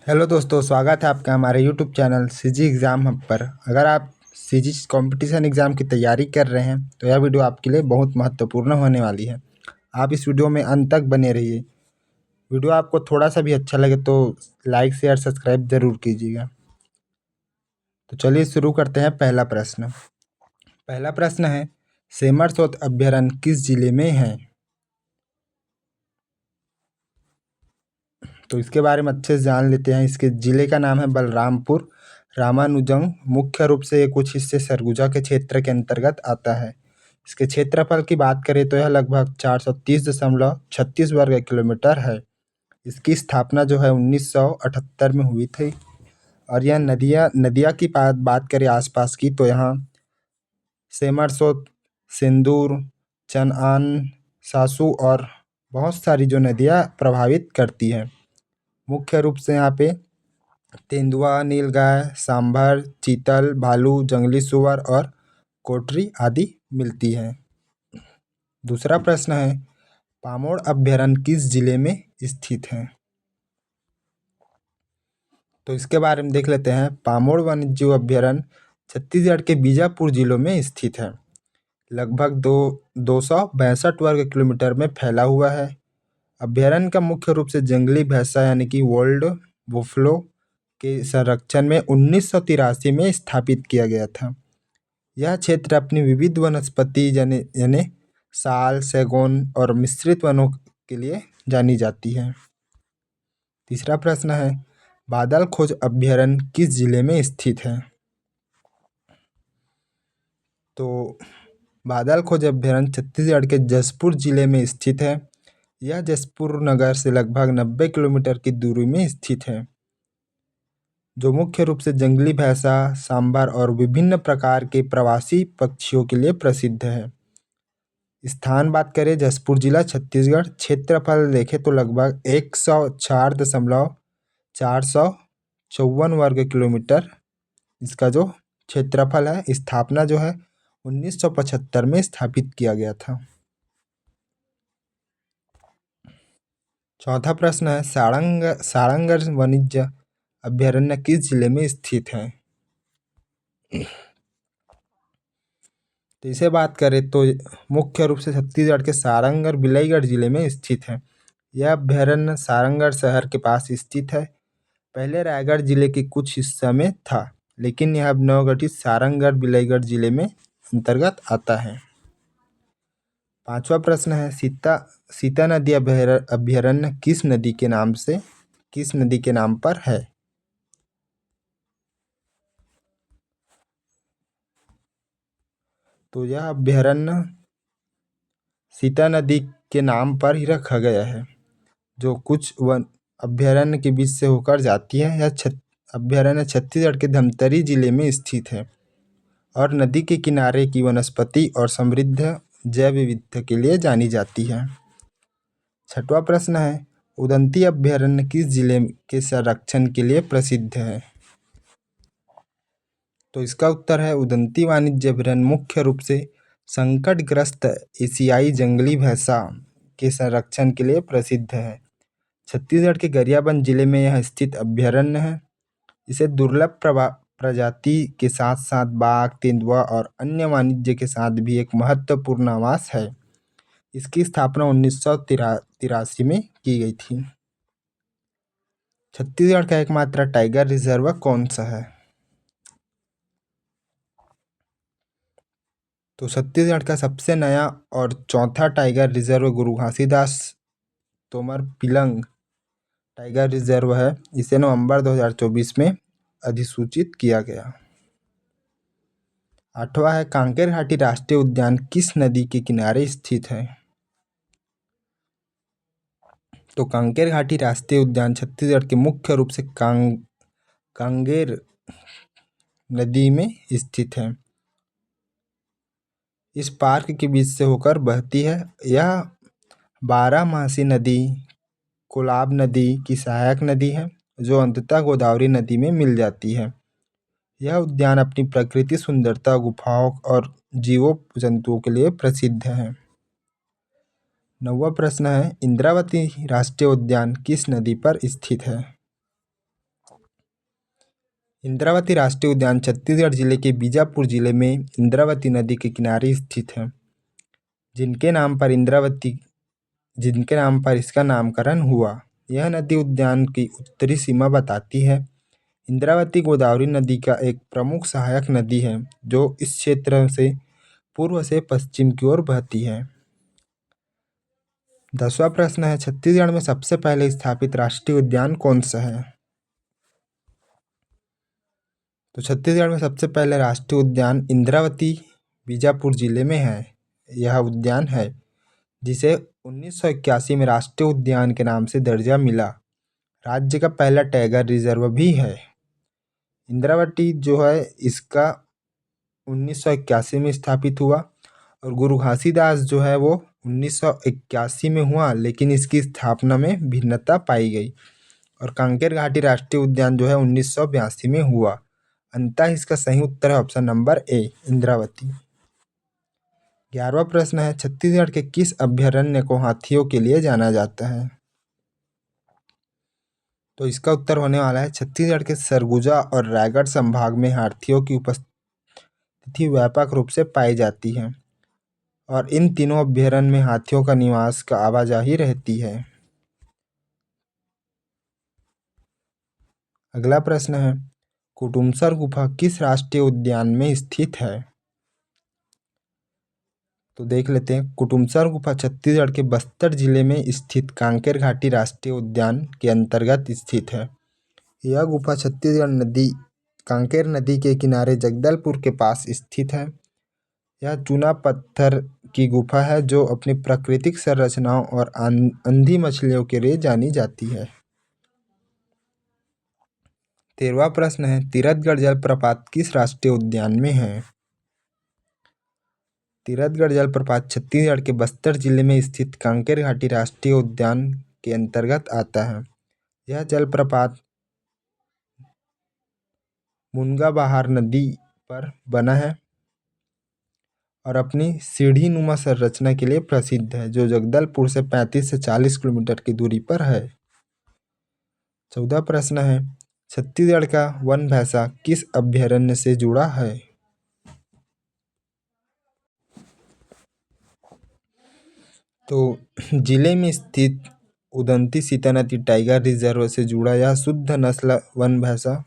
Hello दोस्तों, स्वागत है आपका हमारे YouTube channel CG exam hub पर। अगर आप सीजी कंपटीशन एग्ज़ाम की तैयारी कर रहे हैं तो यह वीडियो आपके लिए बहुत महत्वपूर्ण होने वाली है। आप इस वीडियो में अंत तक बने रहिए। वीडियो आपको थोड़ा सा भी अच्छा लगे तो लाइक शेयर सब्सक्राइब ज़रूर कीजिएगा। तो चलिए शुरू करते हैं। पहला प्रश्न है, सेमरसोत अभयारण्य किस जिले में है? तो इसके बारे में अच्छे से जान लेते हैं। इसके ज़िले का नाम है बलरामपुर। रामानुजन। मुख्य रूप से ये कुछ हिस्से सरगुजा के क्षेत्र के अंतर्गत आता है। इसके क्षेत्रफल की बात करें तो यह लगभग 430.36 वर्ग किलोमीटर है। इसकी स्थापना जो है 1978 में हुई थी। और यह नदिया की बात करें आसपास की तो यहाँ सेमरसोत, सिंदूर, चनआन, सासू और बहुत सारी जो नदियाँ प्रभावित करती हैं। मुख्य रूप से यहाँ पे तेंदुआ, नीलगाय, सांभर, चीतल, भालू, जंगली सुअर और कोटरी आदि मिलती हैं। दूसरा प्रश्न है, पामोड़ अभयारण्य किस जिले में स्थित है? तो इसके बारे में देख लेते हैं। पामोड़ वन्यजीव अभयारण्य छत्तीसगढ़ के बीजापुर जिलों में स्थित है। लगभग 262 वर्ग किलोमीटर में फैला हुआ है। अभयारण्य का मुख्य रूप से जंगली भैंसा यानी कि वर्ल्ड बुफलो के संरक्षण में 1983 में स्थापित किया गया था। यह क्षेत्र अपनी विविध वनस्पति यानी साल, सैगोन और मिश्रित वनों के लिए जानी जाती है। तीसरा प्रश्न है, बादल खोज अभयारण्य किस जिले में स्थित है? तो बादल खोज अभयारण्य छत्तीसगढ़ के जशपुर जिले में स्थित है। यह जशपुर नगर से लगभग 90 किलोमीटर की दूरी में स्थित है, जो मुख्य रूप से जंगली भैंसा, सांभर और विभिन्न प्रकार के प्रवासी पक्षियों के लिए प्रसिद्ध है। स्थान बात करें जशपुर जिला छत्तीसगढ़। क्षेत्रफल देखें तो लगभग 104.454 वर्ग किलोमीटर इसका जो क्षेत्रफल है। स्थापना जो है 1975 में स्थापित किया गया था। चौथा प्रश्न है, सारंगढ़ वन्यजीव अभयारण्य किस जिले में स्थित है? तो इसे बात करें तो मुख्य रूप से छत्तीसगढ़ के सारंगढ़ बिलाईगढ़ जिले में स्थित है। यह अभयारण्य सारंगढ़ शहर के पास स्थित है। पहले रायगढ़ जिले के कुछ हिस्सा में था, लेकिन यह अब नवगठित सारंगढ़ बिलाईगढ़ जिले में अंतर्गत आता है। पांचवा प्रश्न है, सीता नदी अभयारण्य किस नदी के नाम पर है? तो यह अभयारण्य सीता नदी के नाम पर ही रखा गया है, जो कुछ वन अभयारण्य के बीच से होकर जाती है। यह अभयारण्य छत्तीसगढ़ के धमतरी जिले में स्थित है और नदी के किनारे की वनस्पति और समृद्ध जैव विविधता के लिए जानी जाती है। छठवां प्रश्न है, उदंती अभयारण्य किस जिले के संरक्षण के लिए प्रसिद्ध है? तो इसका उत्तर है उदंती वाणिज्य अभयारण्य मुख्य रूप से संकटग्रस्त एशियाई जंगली भैंसा के संरक्षण के लिए प्रसिद्ध है। छत्तीसगढ़ के गरियाबंद जिले में यह स्थित अभयारण्य है। इसे दुर्लभ प्रजाति के साथ साथ बाघ, तेंदुआ और अन्य वाणिज्य के साथ भी एक महत्वपूर्ण आवास है। इसकी स्थापना 1983 में की गई थी। छत्तीसगढ़ का एकमात्र टाइगर रिजर्व कौन सा है? तो छत्तीसगढ़ का सबसे नया और चौथा टाइगर रिजर्व गुरु घासीदास तोमर पिलंग टाइगर रिजर्व है। इसे नवंबर 2024 में अधिसूचित किया गया। आठवां है, कांकेर घाटी राष्ट्रीय उद्यान किस नदी के किनारे स्थित है? तो कांकेर घाटी राष्ट्रीय उद्यान छत्तीसगढ़ के मुख्य रूप से कांगेर नदी में स्थित है। इस पार्क के बीच से होकर बहती है। यह बारहमासी नदी कोलाब नदी की सहायक नदी है, जो अंततः गोदावरी नदी में मिल जाती है। यह उद्यान अपनी प्रकृति सुंदरता, गुफाओं और जीवों जंतुओं के लिए प्रसिद्ध है। नौवां प्रश्न है, इंद्रावती राष्ट्रीय उद्यान किस नदी पर स्थित है? इंद्रावती राष्ट्रीय उद्यान छत्तीसगढ़ जिले के बीजापुर जिले में इंद्रावती नदी के किनारे स्थित है, जिनके नाम पर इसका नामकरण हुआ। यह नदी उद्यान की उत्तरी सीमा बताती है। इंद्रावती गोदावरी नदी का एक प्रमुख सहायक नदी है, जो इस क्षेत्र से पूर्व से पश्चिम की ओर बहती है। 10वां प्रश्न है, छत्तीसगढ़ में सबसे पहले स्थापित राष्ट्रीय उद्यान कौन सा है? तो छत्तीसगढ़ में सबसे पहले राष्ट्रीय उद्यान इंद्रावती बीजापुर जिले में है। यह उद्यान है जिसे 1981 में राष्ट्रीय उद्यान के नाम से दर्जा मिला। राज्य का पहला टाइगर रिजर्व भी है। इंद्रावती जो है इसका 1981 में स्थापित हुआ और गुरु घासीदास जो है वो 1981 में हुआ, लेकिन इसकी स्थापना में भिन्नता पाई गई। और कांकेर घाटी राष्ट्रीय उद्यान जो है 1982 में हुआ। अंततः इसका सही उत्तर है ऑप्शन नंबर ए, इंद्रावती। 11वां प्रश्न है, छत्तीसगढ़ के किस अभ्यारण्य को हाथियों के लिए जाना जाता है? तो इसका उत्तर होने वाला है छत्तीसगढ़ के सरगुजा और रायगढ़ संभाग में हाथियों की उपस्थिति व्यापक रूप से पाई जाती है और इन तीनों अभ्यारण्य में हाथियों का निवास का आवाजाही रहती है। अगला प्रश्न है, कुटुमसर गुफा किस राष्ट्रीय उद्यान में स्थित है? तो देख लेते हैं। कुटुमसर गुफा छत्तीसगढ़ के बस्तर जिले में स्थित कांकेर घाटी राष्ट्रीय उद्यान के अंतर्गत स्थित है। यह गुफा कांकेर नदी के किनारे जगदलपुर के पास स्थित है। यह चूना पत्थर की गुफा है जो अपनी प्राकृतिक संरचनाओं और अंधी मछलियों के लिए जानी जाती है। 13वां प्रश्न है, तीरथगढ़ जलप्रपात किस राष्ट्रीय उद्यान में है? तीरथगढ़ जलप्रपात छत्तीसगढ़ के बस्तर जिले में स्थित कांकेर घाटी राष्ट्रीय उद्यान के अंतर्गत आता है। यह जलप्रपात मुनगाबहार नदी पर बना है और अपनी सीढ़ी नुमा संरचना के लिए प्रसिद्ध है, जो जगदलपुर से 35 से 40 किलोमीटर की दूरी पर है। 14वां प्रश्न है, छत्तीसगढ़ का वन भैंसा किस अभ्यारण्य से जुड़ा है? तो जिले में स्थित उदंती सीता नदी टाइगर रिजर्व से जुड़ा यह शुद्ध नस्ल वन भैंसा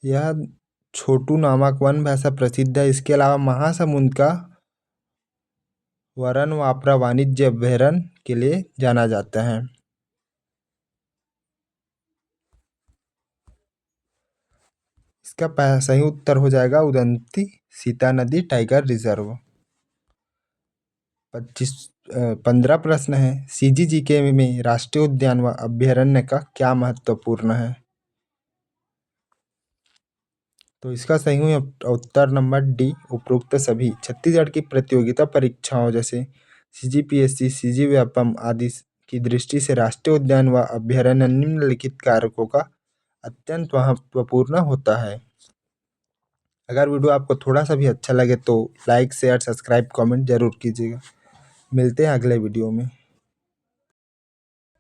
यह छोटू नामक वन भैंसा प्रसिद्ध है। इसके अलावा महासमुंद का वरनवापरा वाणिज्य अभ्यारण्य के लिए जाना जाता है। इसका सही उत्तर हो जाएगा उदंती सीता नदी टाइगर रिजर्व। 15 प्रश्न है, सीजीजीके में राष्ट्रीय उद्यान व अभ्यारण्य का क्या महत्वपूर्ण है? तो इसका सही उत्तर नंबर डी, उपरोक्त सभी। छत्तीसगढ़ की प्रतियोगिता परीक्षाओं जैसे सीजीपीएससी, सीजीव्यापम आदि की दृष्टि से राष्ट्रीय उद्यान व अभ्यारण्य निम्नलिखित कारकों का अत्यंत महत्वपूर्ण होता है। अगर वीडियो आपको थोड़ा सा भी अच्छा लगे तो लाइक, शेयर, सब्सक्राइब, कमेंट जरूर कीजिएगा। मिलते हैं अगले वीडियो में।